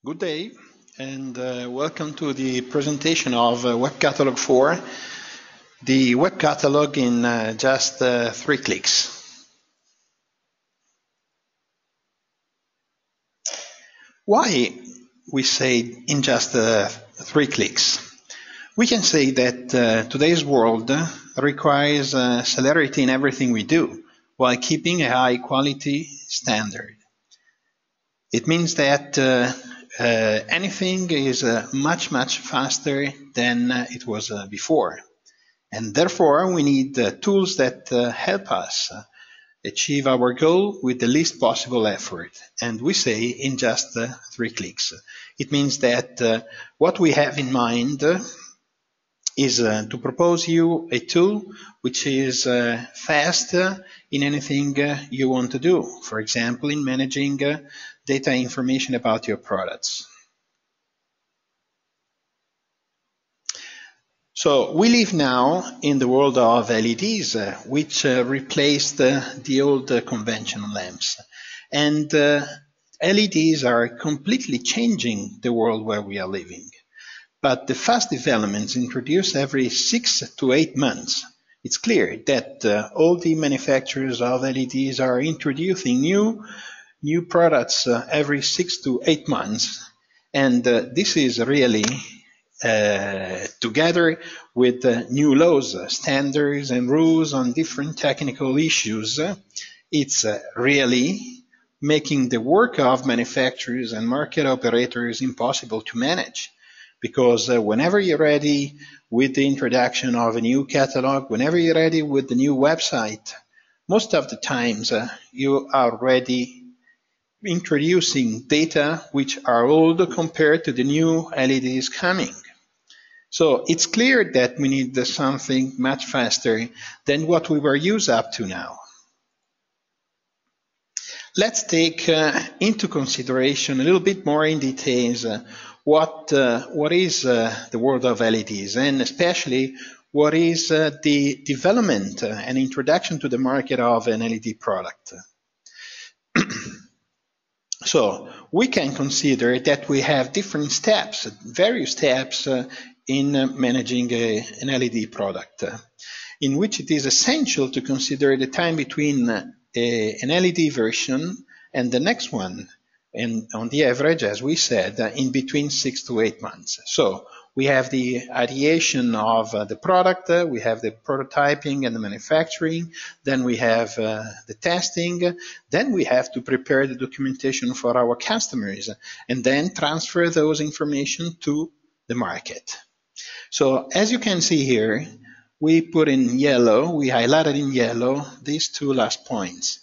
Good day, and welcome to the presentation of WebCatalog 4, the web catalog in just 3 clicks. Why we say in just 3 clicks? We can say that today's world requires celerity in everything we do, while keeping a high quality standard. It means that anything is much faster than it was before, and therefore we need tools that help us achieve our goal with the least possible effort, and we say in just 3 clicks. It means that what we have in mind is to propose you a tool which is fast in anything you want to do. For example, in managing data information about your products. So we live now in the world of LEDs, which replaced the old conventional lamps. And LEDs are completely changing the world where we are living. But the fast developments introduced every 6 to 8 months. It's clear that all the manufacturers of LEDs are introducing new products every 6 to 8 months. And this is really, together with new laws, standards, and rules on different technical issues, it's really making the work of manufacturers and market operators impossible to manage. Because whenever you're ready with the introduction of a new catalog, whenever you're ready with the new website, most of the times you are already introducing data which are old compared to the new LEDs coming. So it's clear that we need something much faster than what we were used up to now. Let's take into consideration a little bit more in details what is the world of LEDs, and especially what is the development and introduction to the market of an LED product. So we can consider that we have different steps, various steps in managing an LED product, in which it is essential to consider the time between an LED version and the next one, and on the average, as we said, in between 6 to 8 months. So we have the ideation of the product, we have the prototyping and the manufacturing, then we have the testing, then we have to prepare the documentation for our customers, and then transfer those information to the market. So as you can see here, we put in yellow, we highlighted in yellow these 2 last points.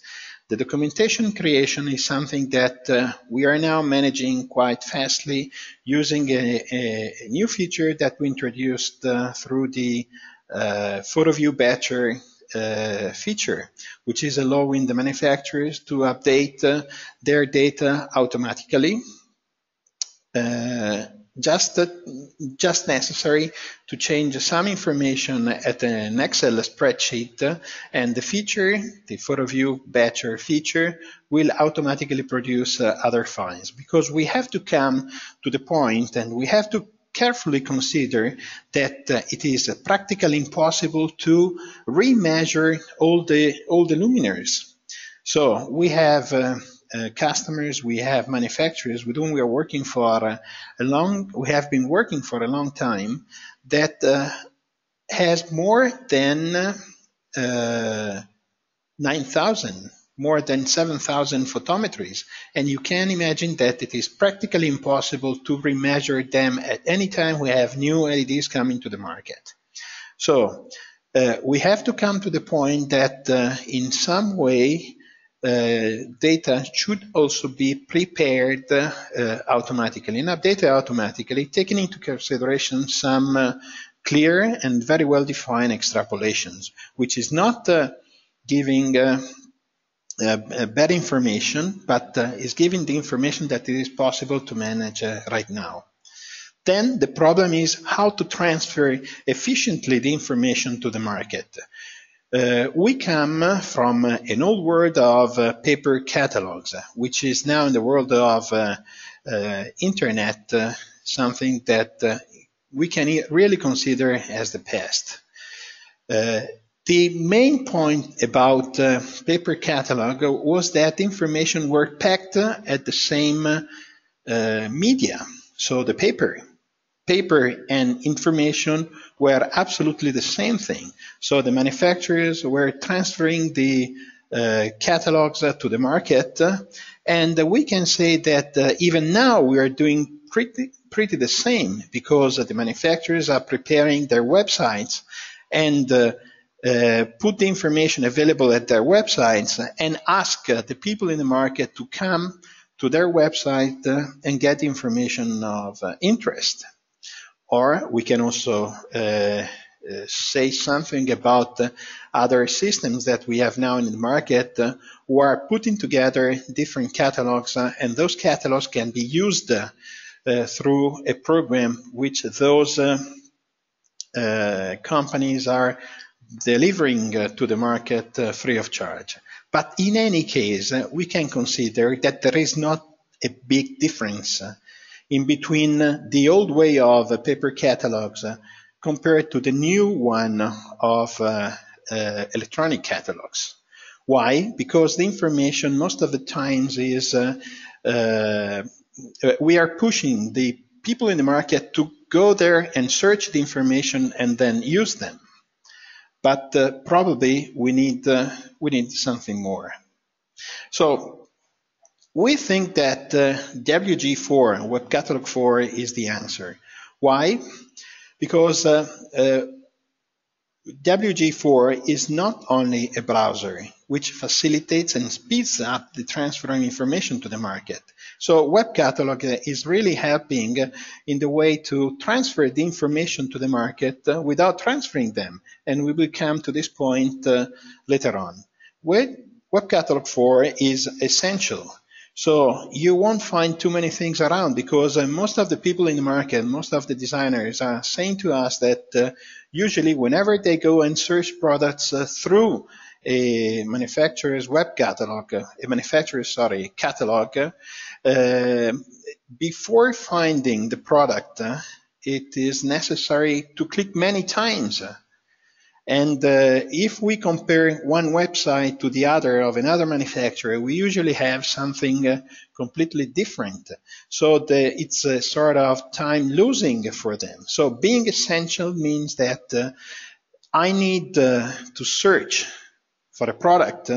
The documentation creation is something that we are now managing quite fastly using a new feature that we introduced through the photo view batcher feature, which is allowing the manufacturers to update their data automatically. Just necessary to change some information at an Excel spreadsheet, and the feature, the photo view batcher feature, will automatically produce other files, because we have to come to the point and we have to carefully consider that it is practically impossible to remeasure all the luminaires. So we have customers, we have manufacturers with whom we are working for we have been working for a long time, that has more than 9,000, more than 7,000 photometries, and you can imagine that it is practically impossible to remeasure them at any time we have new LEDs coming to the market. So we have to come to the point that in some way data should also be prepared automatically and updated automatically, taking into consideration some clear and very well defined extrapolations, which is not giving bad information, but is giving the information that it is possible to manage right now. Then the problem is how to transfer efficiently the information to the market. We come from an old world of paper catalogs, which is now in the world of internet something that we can really consider as the past. The main point about paper catalog was that information were packed at the same media. So the paper and information were absolutely the same thing. So the manufacturers were transferring the catalogs to the market, and we can say that even now we are doing pretty the same, because the manufacturers are preparing their websites and put the information available at their websites and ask the people in the market to come to their website and get information of interest. Or we can also say something about other systems that we have now in the market who are putting together different catalogs, and those catalogs can be used through a program which those companies are delivering to the market free of charge. But in any case, we can consider that there is not a big difference in between the old way of paper catalogs compared to the new one of electronic catalogs. Why? Because the information most of the times is we are pushing the people in the market to go there and search the information and then use them. But probably we need something more. So we think that Wg4, WebCatalog 4, is the answer. Why? Because Wg4 is not only a browser which facilitates and speeds up the transfer of information to the market. So WebCatalog is really helping in the way to transfer the information to the market without transferring them. And we will come to this point later on. WebCatalog 4 is essential. So you won't find too many things around, because most of the people in the market, most of the designers are saying to us that usually whenever they go and search products through a manufacturer's web catalog, catalog, before finding the product, it is necessary to click many times. And if we compare one website to the other of another manufacturer, we usually have something completely different. So it's a sort of time losing for them. So being essential means that I need to search for a product,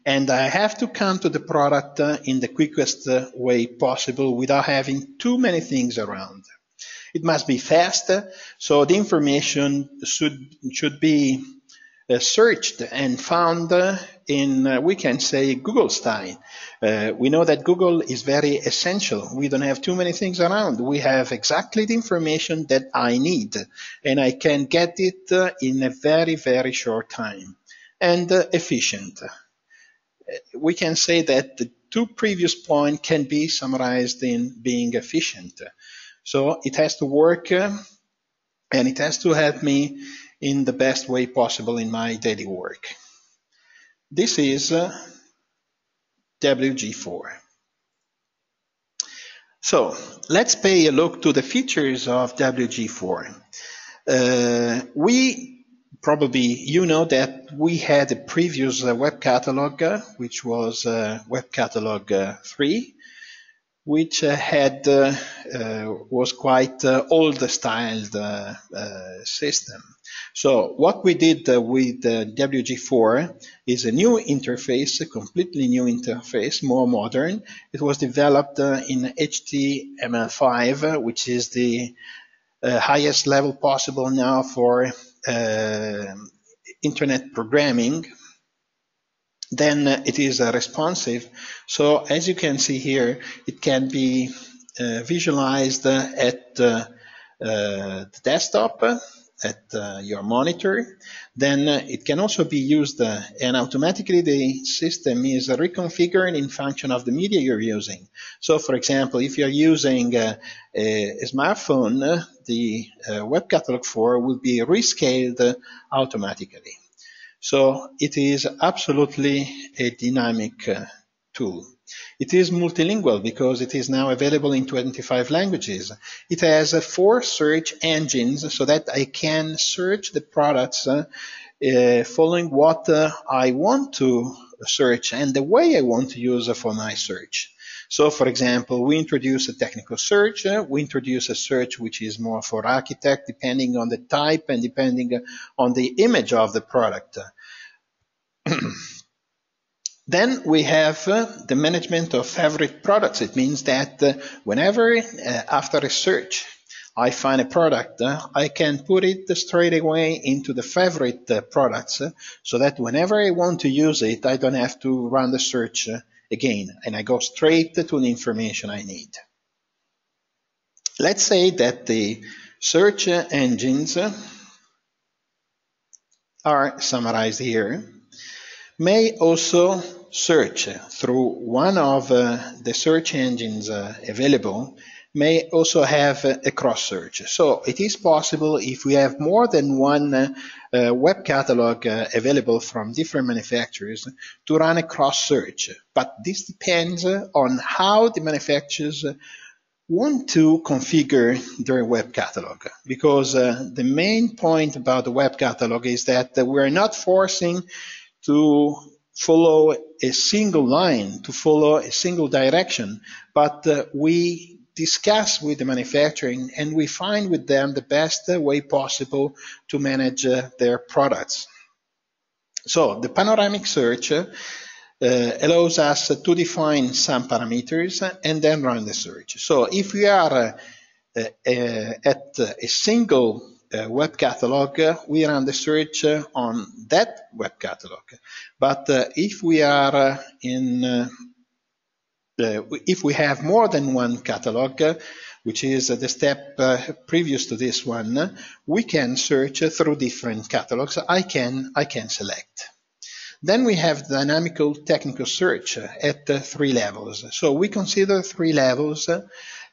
and I have to come to the product in the quickest way possible without having too many things around. It must be fast, so the information should be searched and found in, we can say, Google style. We know that Google is very essential. We don't have too many things around. We have exactly the information that I need, and I can get it in a very, very short time. And efficient. We can say that the two previous points can be summarized in being efficient. So it has to work and it has to help me in the best way possible in my daily work. This is Wg4. So let's pay a look to the features of Wg4. Probably you know that we had a previous web catalog, which was WebCatalog 3, which was quite old-styled system. So what we did with Wg4 is a new interface, a completely new interface, more modern. It was developed in HTML5, which is the highest level possible now for internet programming. Then it is responsive. So as you can see here, it can be visualized at the desktop, at your monitor. Then it can also be used and automatically the system is reconfigured in function of the media you're using. So for example, if you're using a smartphone, the WebCatalog 4 will be rescaled automatically. So it is absolutely a dynamic tool. It is multilingual because it is now available in 25 languages. It has 4 search engines so that I can search the products following what I want to search and the way I want to use for my search. So, for example, we introduce a technical search, we introduce a search which is more for architect, depending on the type and depending on the image of the product. Then we have the management of favorite products. It means that whenever, after a search, I find a product, I can put it straight away into the favorite products, so that whenever I want to use it, I don't have to run the search again, and I go straight to the information I need. Let's say that the search engines are summarized here, may also search through one of the search engines available, may also have a cross search. So it is possible, if we have more than one web catalog available from different manufacturers, to run a cross search. But this depends on how the manufacturers want to configure their web catalog, because the main point about the web catalog is that we're not forcing to follow a single line, to follow a single direction, but we discuss with the manufacturing and we find with them the best way possible to manage their products. So the panoramic search allows us to define some parameters and then run the search. So if we are at a single web catalog, we run the search on that web catalog. But if we are if we have more than one catalog, which is the step previous to this one, we can search through different catalogs. I can select. Then we have dynamical technical search at 3 levels. So we consider 3 levels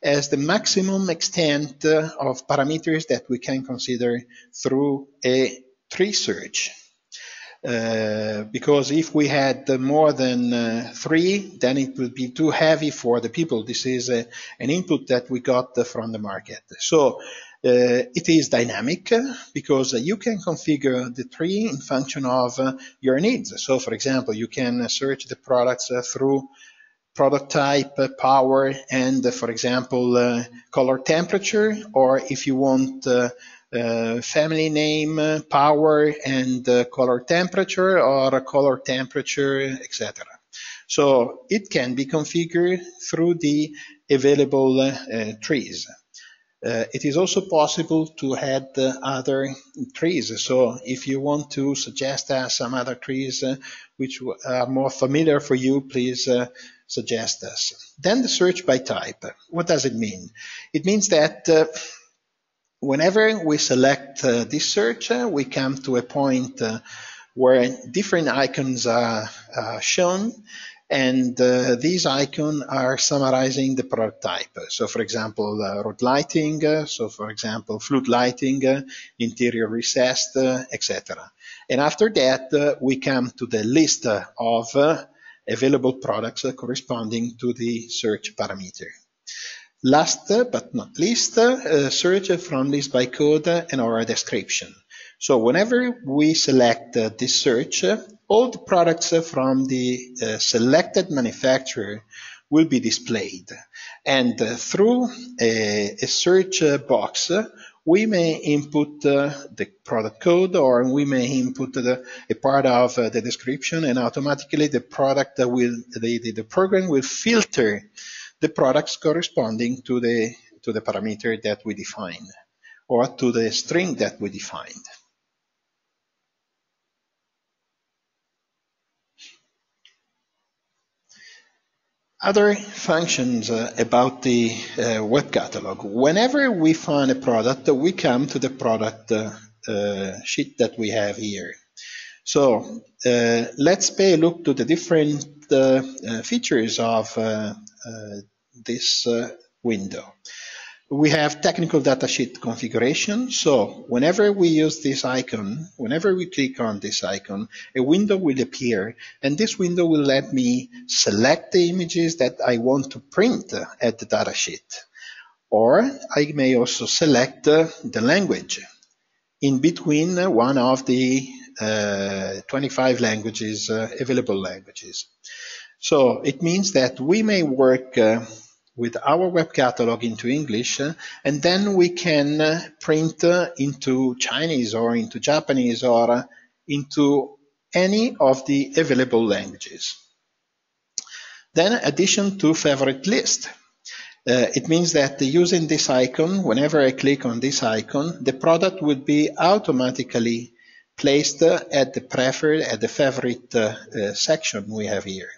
as the maximum extent of parameters that we can consider through a tree search. Because if we had more than 3, then it would be too heavy for the people. This is an input that we got from the market. So it is dynamic because you can configure the tree in function of your needs. So, for example, you can search the products through product type, power, and, for example, color temperature, or if you want family name, power, and color temperature, or color temperature, etc. So it can be configured through the available trees. It is also possible to add other trees. So if you want to suggest some other trees which are more familiar for you, please suggest us. Then the search by type. What does it mean? It means that whenever we select this search, we come to a point where different icons are shown, and these icons are summarizing the product type. So, for example, road lighting, so for example, flood lighting, interior recessed, etc. And after that, we come to the list of available products corresponding to the search parameter. Last but not least, search from list by code and or description. So whenever we select this search, all the products from the selected manufacturer will be displayed. And through a search box, we may input the product code, or we may input a part of the description, and automatically the program will filter the products corresponding to the parameter that we defined, or to the string that we defined. Other functions about the web catalog. Whenever we find a product, we come to the product sheet that we have here. So let's pay a look to the different features of this window. We have technical datasheet configuration. So whenever we use this icon, whenever we click on this icon, a window will appear, and this window will let me select the images that I want to print at the datasheet. Or I may also select the language in between one of the 25 languages, available languages. So it means that we may work with our web catalog into English, and then we can print into Chinese or into Japanese or into any of the available languages. Then addition to favorite list. It means that using this icon, whenever I click on this icon, the product would be automatically placed at the preferred, at the favorite section we have here.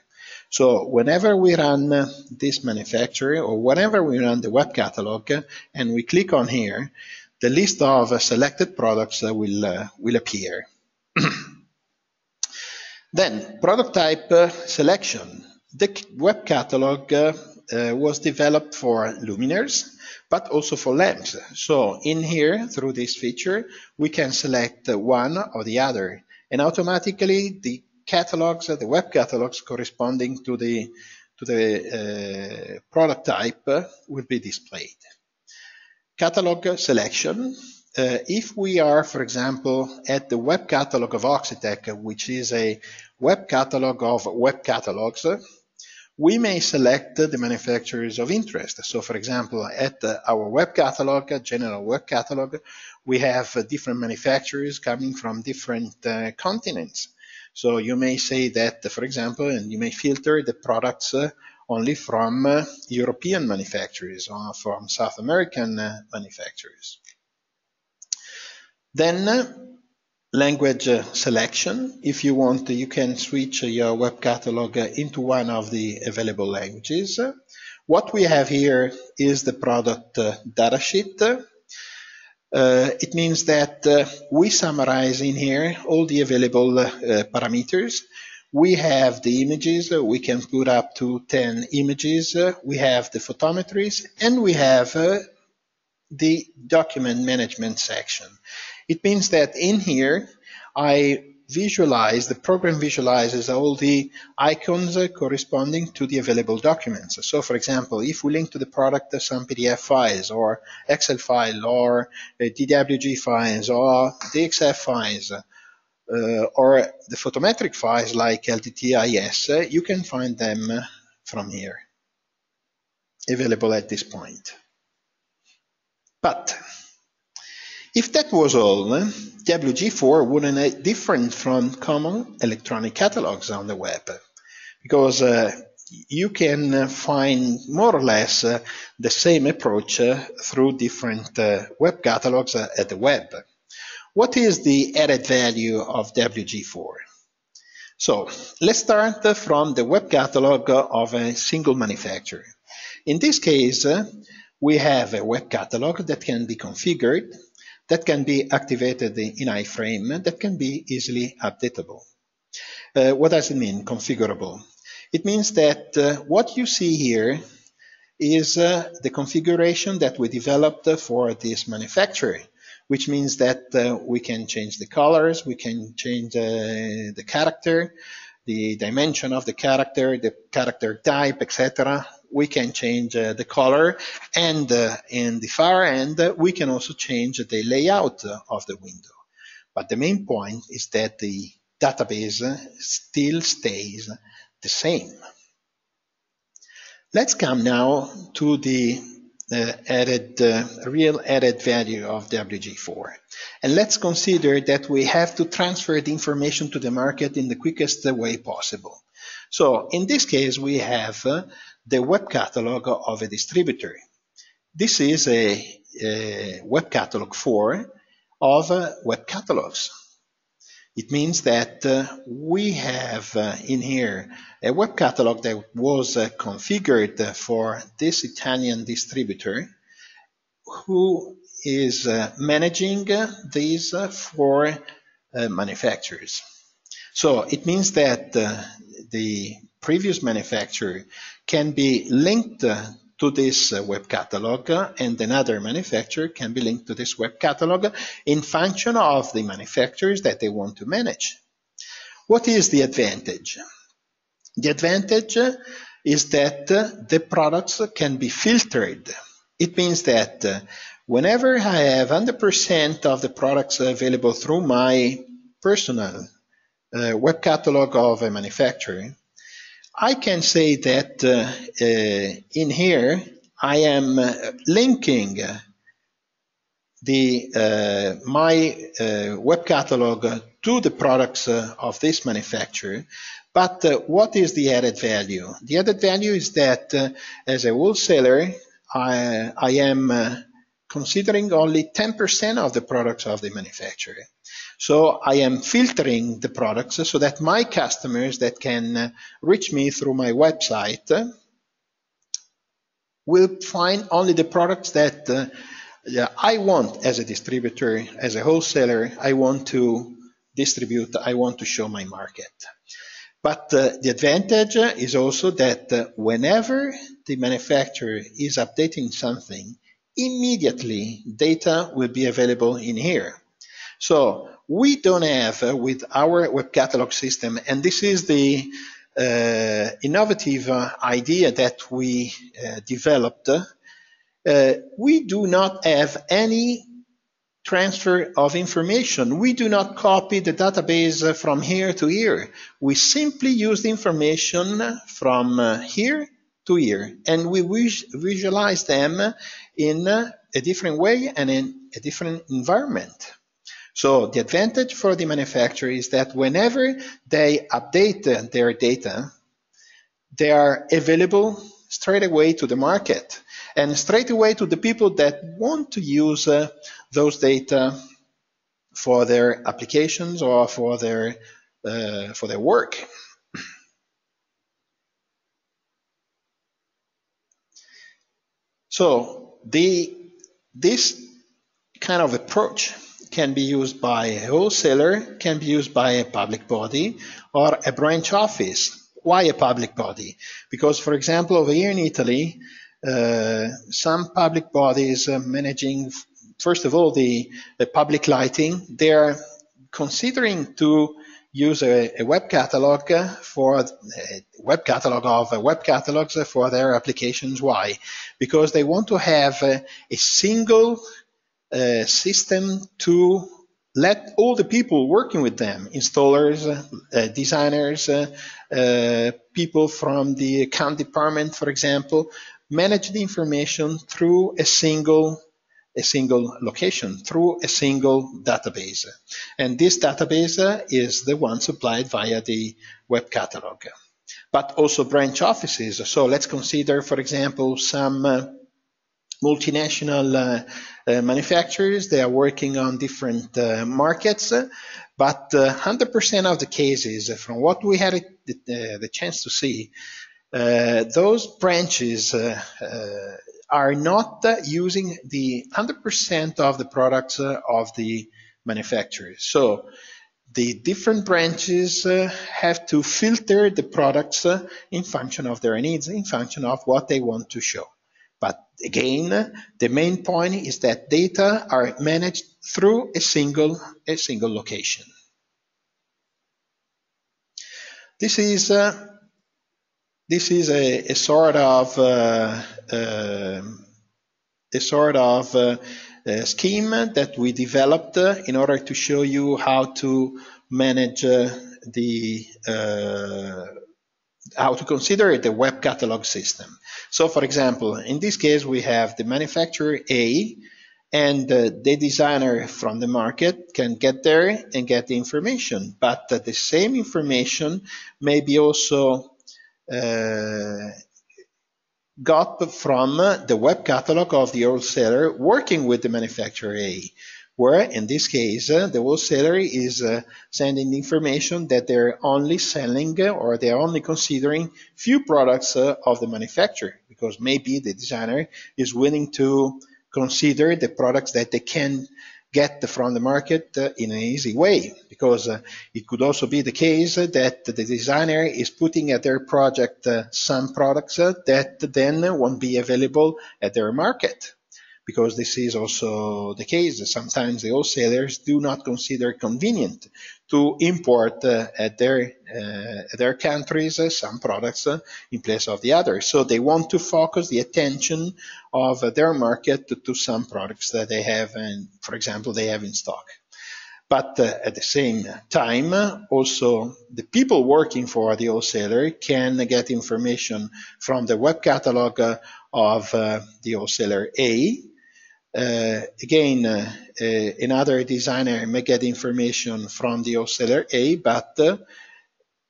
So whenever we run this manufacturer, or whenever we run the web catalog and we click on here, the list of selected products will appear. Then product type selection. The web catalog was developed for luminaires, but also for lamps. So in here, through this feature, we can select one or the other, and automatically the catalogs, the web catalogs corresponding to the product type will be displayed. Catalog selection. If we are, for example, at the web catalog of Oxitec, which is a web catalog of web catalogs, we may select the manufacturers of interest. So, for example, at our web catalog, general web catalog, we have different manufacturers coming from different continents. So you may say that, for example, and you may filter the products only from European manufacturers or from South American manufacturers. Then language selection. If you want, you can switch your web catalog into one of the available languages. What we have here is the product datasheet. It means that we summarize in here all the available parameters. We have the images. We can put up to 10 images. We have the photometries, and we have the document management section. It means that in here, the program visualizes all the icons corresponding to the available documents. So, for example, if we link to the product some PDF files or Excel file or DWG files or DXF files or the photometric files like LTTIS, you can find them from here, available at this point. But if that was all, Wg4 wouldn't be different from common electronic catalogs on the web, because you can find more or less the same approach through different web catalogs at the web. What is the added value of Wg4? So let's start from the web catalog of a single manufacturer. In this case, we have a web catalog that can be configured, that can be activated in iframe, that can be easily updatable. What does it mean, configurable? It means that what you see here is the configuration that we developed for this manufacturer, which means that we can change the colors, we can change the character, the dimension of the character type, etc. We can change the color, and in the far end, we can also change the layout of the window. But the main point is that the database still stays the same. Let's come now to the real added value of Wg4. And let's consider that we have to transfer the information to the market in the quickest way possible. So in this case, we have the web catalog of a distributor. This is a web catalog 4 of web catalogs. It means that we have in here a web catalog that was configured for this Italian distributor, who is managing these 4 manufacturers. So it means that the previous manufacturer can be linked to this web catalog, and another manufacturer can be linked to this web catalog in function of the manufacturers that they want to manage. What is the advantage? The advantage is that the products can be filtered. It means that whenever I have 100% of the products available through my personal web catalog of a manufacturer, I can say that in here I am linking my web catalog to the products of this manufacturer. But what is the added value? The added value is that as a wholesaler, I am considering only 10% of the products of the manufacturer. So I am filtering the products so that my customers that can reach me through my website will find only the products that I want as a distributor, as a wholesaler, I want to distribute, I want to show my market. But the advantage is also that whenever the manufacturer is updating something, immediately data will be available in here. So we don't have with our web catalog system, and this is the innovative idea that we developed, we do not have any transfer of information. We do not copy the database from here to here. We simply use the information from here to here, and we visualize them in a different way and in a different environment. So the advantage for the manufacturer is that whenever they update their data, they are available straight away to the market and straight away to the people that want to use those data for their applications or for their work. So this kind of approach can be used by a wholesaler, can be used by a public body or a branch office. Why a public body? Because, for example, over here in Italy, some public bodies managing, first of all, the public lighting, they are considering to use a web catalog for web catalog of web catalogs for their applications. Why? Because they want to have a single system to let all the people working with them, installers, designers, people from the account department, for example, manage the information through a single location, through a single database. And this database is the one supplied via the web catalog. But also branch offices. So let's consider, for example, some multinational manufacturers. They are working on different markets, but 100% of the cases, from what we had the chance to see, those branches are not using the 100% of the products of the manufacturers. So the different branches have to filter the products in function of their needs, in function of what they want to show. But again, the main point is that data are managed through a single location. This is a sort of scheme that we developed in order to show you how to manage how to consider the web catalog system. So, for example, in this case, we have the manufacturer A, and the designer from the market can get there and get the information. But the same information may be also got from the web catalog of the wholesaler working with the manufacturer A, where in this case the wholesaler is sending the information that they're only selling or they're only considering few products of the manufacturer, because maybe the designer is willing to consider the products that they can get from the market in an easy way, because it could also be the case that the designer is putting at their project some products that then won't be available at their market, because this is also the case. Sometimes the wholesalers do not consider convenient to import at their countries some products in place of the others. So they want to focus the attention of their market to some products that they have, and for example, they have in stock. But at the same time, also the people working for the wholesaler can get information from the web catalog of the wholesaler A. Again, another designer may get information from the wholesaler A, but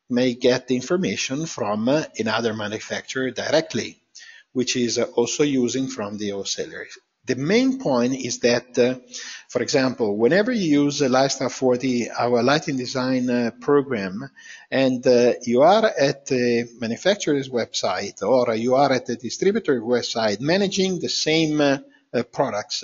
may get information from another manufacturer directly, which is also using from the wholesaler. The main point is that, for example, whenever you use Lifestyle 4D, our lighting design program, and you are at the manufacturer's website or you are at the distributor website managing the same products,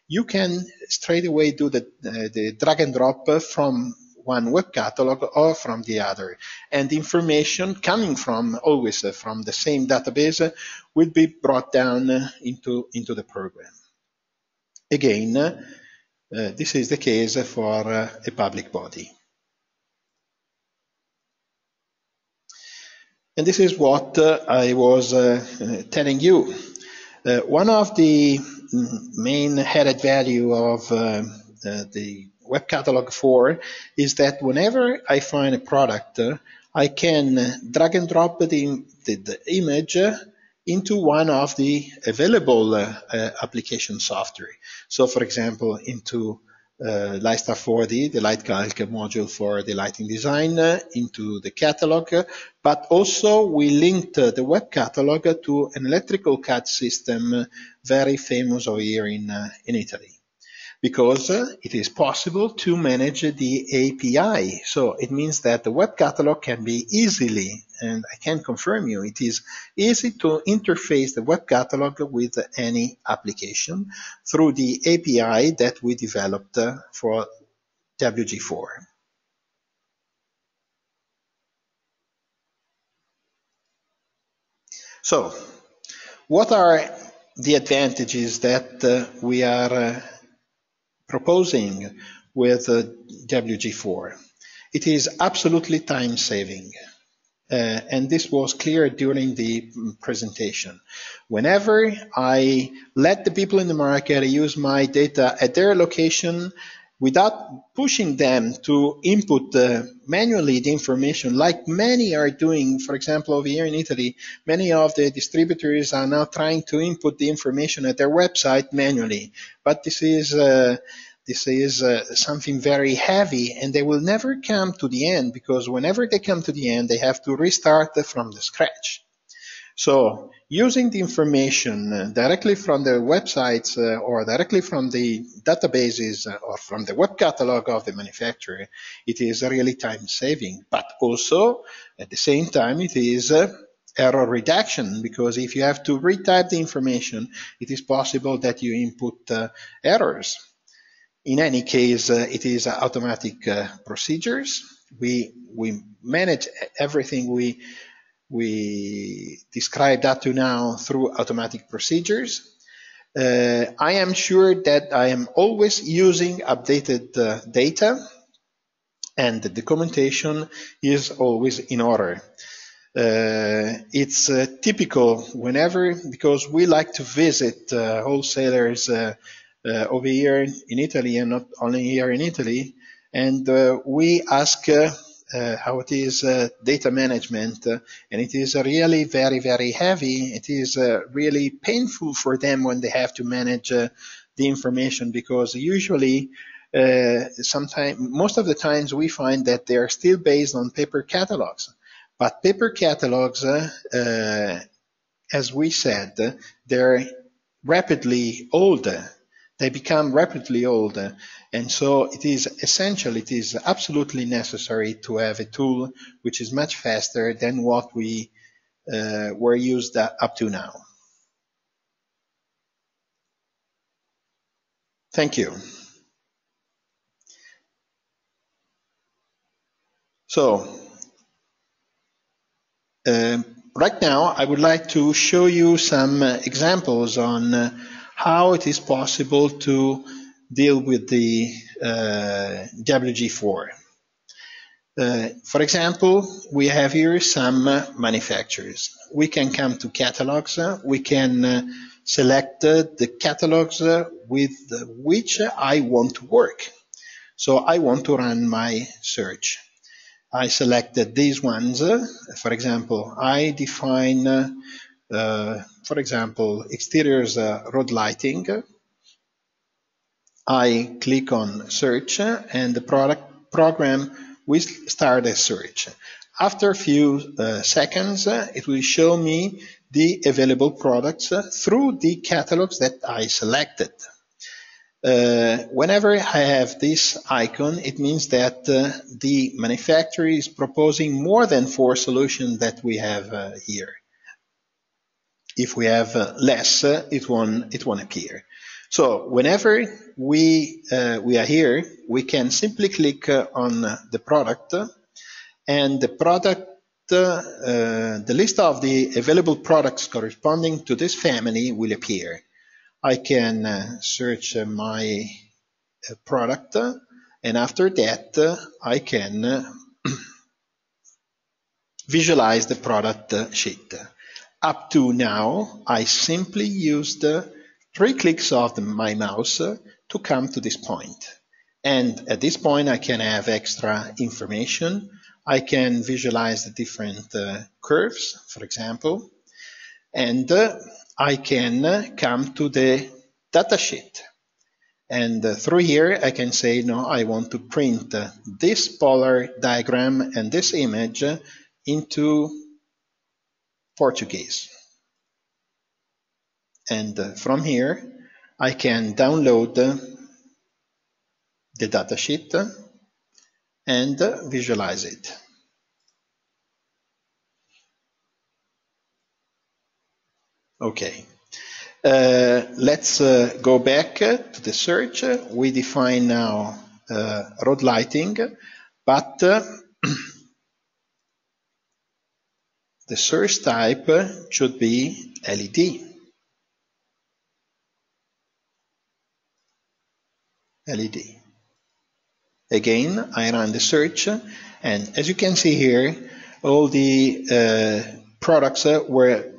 you can straight away do the drag and drop from one web catalog or from the other, and information coming from always from the same database will be brought down into the program. Again, this is the case for a public body. And this is what I was telling you. One of the main added value of the WebCatalog 4 is that whenever I find a product, I can drag and drop the image into one of the available application software. So, for example, into Lifestyle 4D, the Light Calc module for the lighting design, into the catalog, but also we linked the web catalog to an electrical CAD system very famous over here in Italy, because it is possible to manage the API. So it means that the web catalog can be easily, and I can confirm you, it is easy to interface the web catalog with any application through the API that we developed for Wg4. So, what are the advantages that we are proposing with Wg4? It is absolutely time-saving. And this was clear during the presentation. Whenever I let the people in the market use my data at their location without pushing them to input manually the information, like many are doing, for example, over here in Italy, many of the distributors are now trying to input the information at their website manually. But this is something very heavy, and they will never come to the end, because whenever they come to the end, they have to restart from the scratch. So using the information directly from the websites or directly from the databases or from the web catalog of the manufacturer, it is really time saving, but also at the same time it is error reduction, because if you have to retype the information, it is possible that you input errors. In any case, it is automatic procedures. We manage everything we described up to now through automatic procedures. I am sure that I am always using updated data, and the documentation is always in order. It's typical whenever, because we like to visit wholesalers over here in Italy, and not only here in Italy, and we ask how it is data management, and it is really very, very heavy. It is really painful for them when they have to manage the information, because usually most of the times we find that they are still based on paper catalogs. But paper catalogs, as we said, they're rapidly older. They become rapidly older, and so it is essential, it is absolutely necessary to have a tool which is much faster than what we were used up to now. Thank you. So right now I would like to show you some examples on how it is possible to deal with the Wg4. For example, we have here some manufacturers. We can come to catalogs. We can select the catalogs with which I want to work. So I want to run my search. I selected these ones. For example, I define, for example, exteriors road lighting. I click on search and the program will start a search. After a few seconds, it will show me the available products through the catalogs that I selected. Whenever I have this icon, it means that the manufacturer is proposing more than 4 solutions that we have here. If we have less, it won't appear. So whenever we are here, we can simply click on the product, and the product, the list of the available products corresponding to this family will appear. I can search my product, and after that I can visualize the product sheet. Up to now, I simply used 3 clicks of my mouse to come to this point. And at this point, I can have extra information. I can visualize the different curves, for example, and I can come to the datasheet. And through here, I can say, no, I want to print this polar diagram and this image into Portuguese. And from here, I can download the datasheet and visualize it. Okay. Let's go back to the search. We define now road lighting, but the search type should be LED. LED. Again, I run the search, and as you can see here, all the products were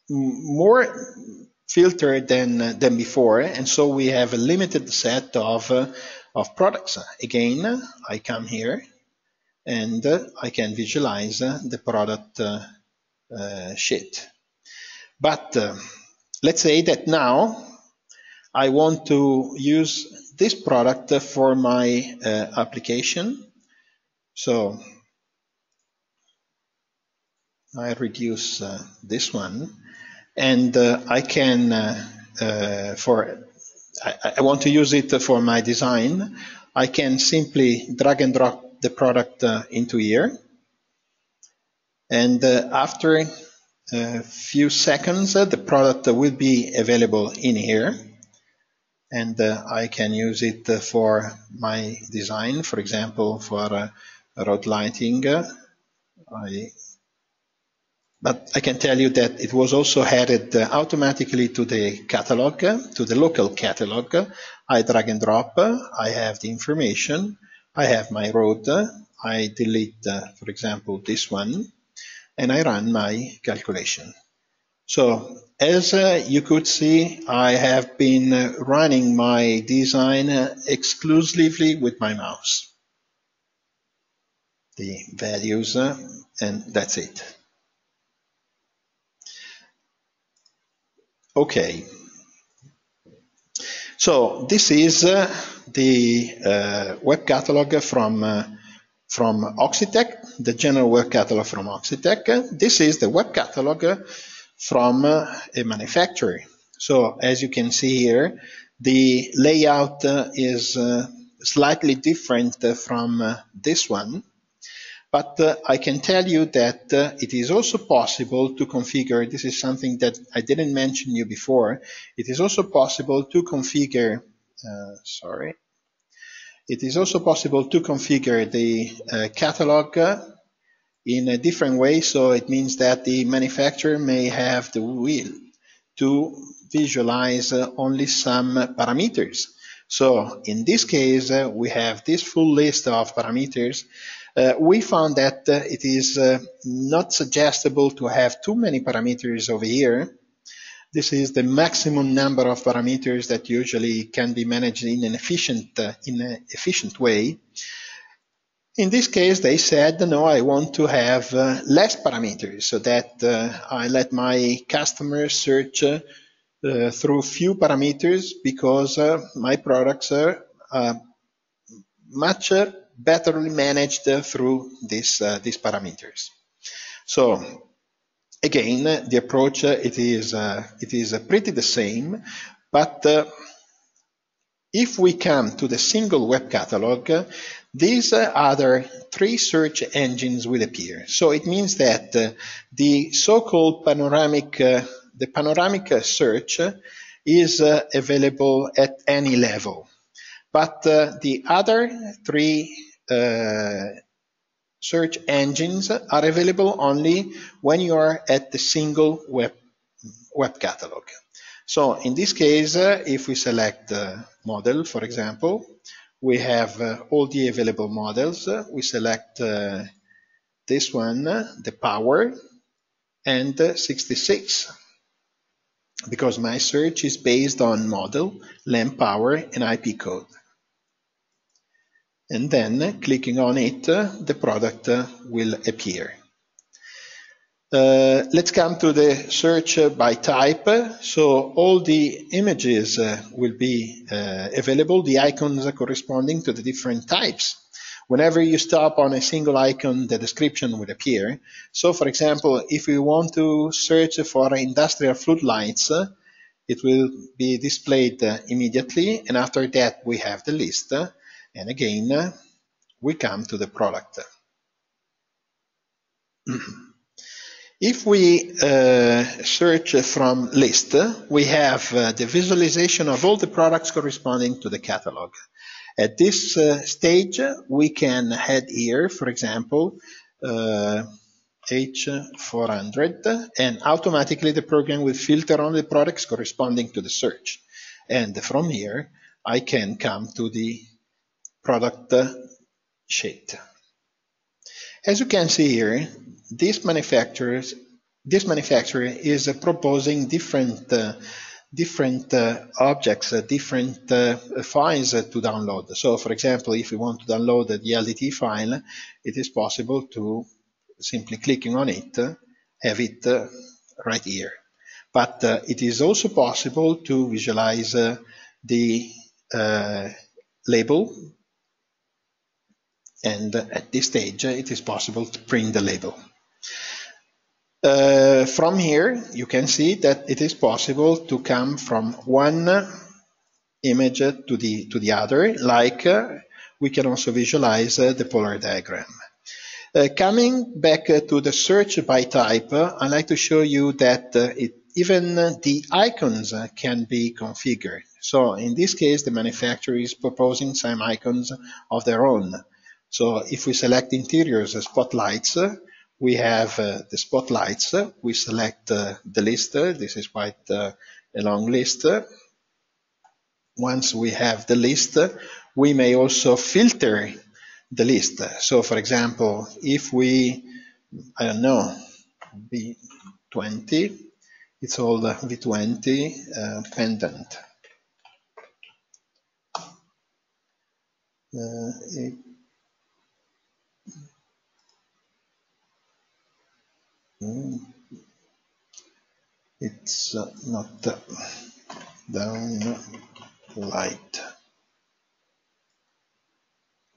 more filtered than before, and so we have a limited set of products. Again, I come here and I can visualize the product sheet. But let's say that now I want to use this product for my application. So I reduce this one, and I can, I want to use it for my design. I can simply drag and drop the product into here, and after a few seconds, the product will be available in here, and I can use it for my design, for example, for road lighting. But I can tell you that it was also added automatically to the catalog, to the local catalog. I drag and drop, I have the information, I have my road, I delete, for example, this one, and I run my calculation. So, as you could see, I have been running my design exclusively with my mouse. The values, and that's it. Okay, so this is the web catalog from Oxitec, the general web catalog from Oxitec. This is the web catalog from a manufacturer. So as you can see here, the layout is slightly different from this one. But I can tell you that it is also possible to configure, this is something that I didn't mention you before, it is also possible to configure, It is also possible to configure the catalog in a different way, so it means that the manufacturer may have the will to visualize only some parameters. So in this case, we have this full list of parameters. We found that it is not suggestible to have too many parameters over here. This is the maximum number of parameters that usually can be managed in an efficient way. In this case, they said, no, I want to have less parameters so that I let my customers search through few parameters because my products are much better managed through these parameters. So again, the approach it is pretty the same, but if we come to the single web catalog, these other three search engines will appear. So it means that the so-called panoramic search is available at any level. But the other three search engines are available only when you are at the single web catalog. So in this case, if we select model, for example, we have all the available models. We select this one, the power, and 66, because my search is based on model, lamp power, and IP code. And then clicking on it, the product will appear. Let's come to the search by type. So all the images will be available, the icons corresponding to the different types. Whenever you stop on a single icon, the description will appear. So for example, if we want to search for industrial floodlights, it will be displayed immediately, and after that we have the list, and again we come to the product. If we search from list, we have the visualization of all the products corresponding to the catalog. At this stage, we can add here, for example, H400, and automatically the program will filter on the products corresponding to the search. And from here, I can come to the product sheet. As you can see here, this manufacturer is proposing different objects, different files to download. So, for example, if we want to download the LDT file, it is possible to simply clicking on it, have it right here. But it is also possible to visualize the label, and at this stage it is possible to print the label. From here you can see that it is possible to come from one image to the other, like we can also visualize the polar diagram. Coming back to the search by type, I'd like to show you that even the icons can be configured. So in this case, the manufacturer is proposing some icons of their own. So if we select interiors spotlights, we have the spotlights. We select the list. This is quite a long list. Once we have the list, we may also filter the list. So for example, if we, I don't know, V20, it's all the V20 pendant. It's not down light.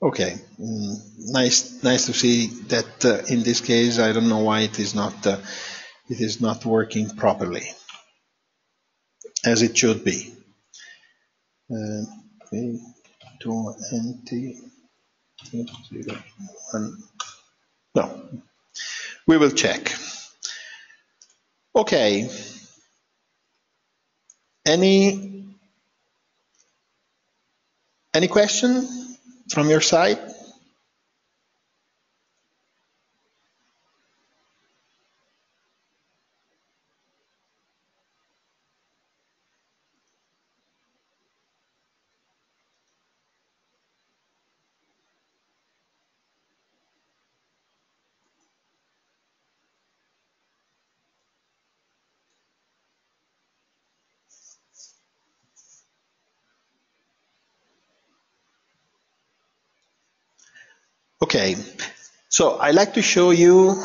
Okay, nice to see that in this case I don't know why it is not working properly as it should be. No, we will check. Okay. Any question from your side? Okay, so I'd like to show you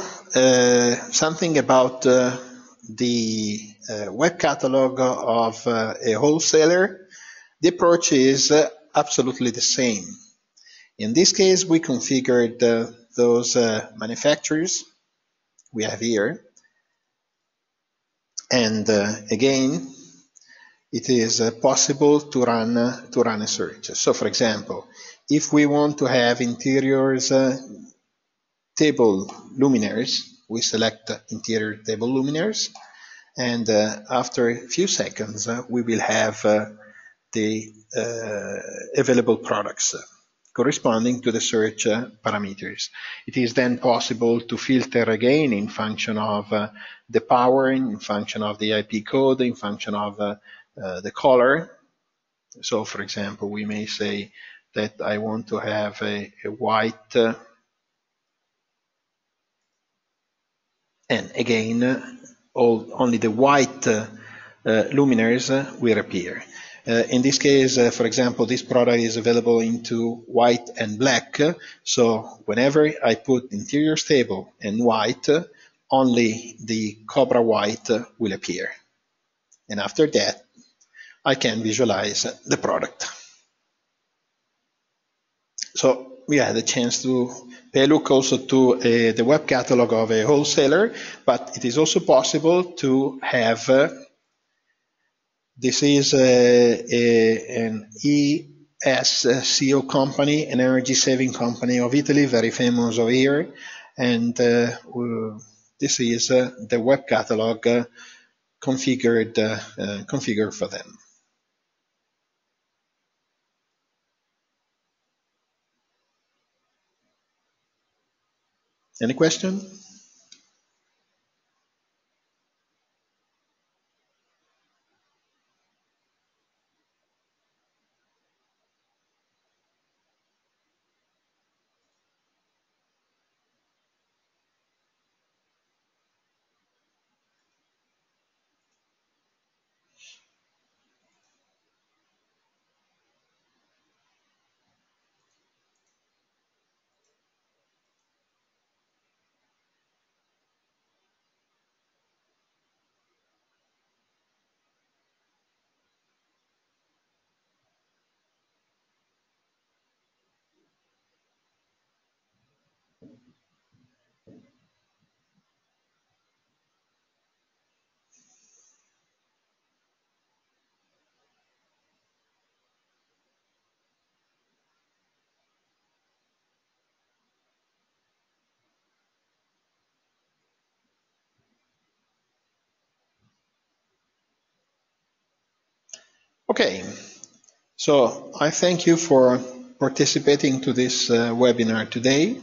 something about the web catalog of a wholesaler. The approach is absolutely the same. In this case, we configured those manufacturers we have here. And again, it is possible to run a search. So for example, if we want to have interiors table luminaires, we select interior table luminaires, and after a few seconds we will have the available products corresponding to the search parameters. It is then possible to filter again in function of the power, in function of the IP code, in function of the color. So for example, we may say that I want to have a white, and again, only the white luminaires will appear. In this case, for example, this product is available into white and black, so whenever I put interior stable and white, only the Cobra white will appear. And after that, I can visualize the product. So we had a chance to pay a look also to the web catalog of a wholesaler, but it is also possible to have this is an ESCO company, an energy saving company of Italy, very famous over here, and this is the web catalog configured for them. Any question? Okay, so I thank you for participating to this webinar today.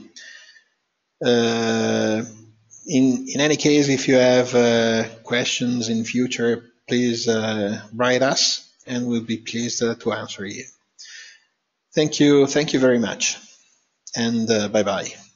In any case, if you have questions in future, please write us and we'll be pleased to answer you. Thank you very much, and bye-bye.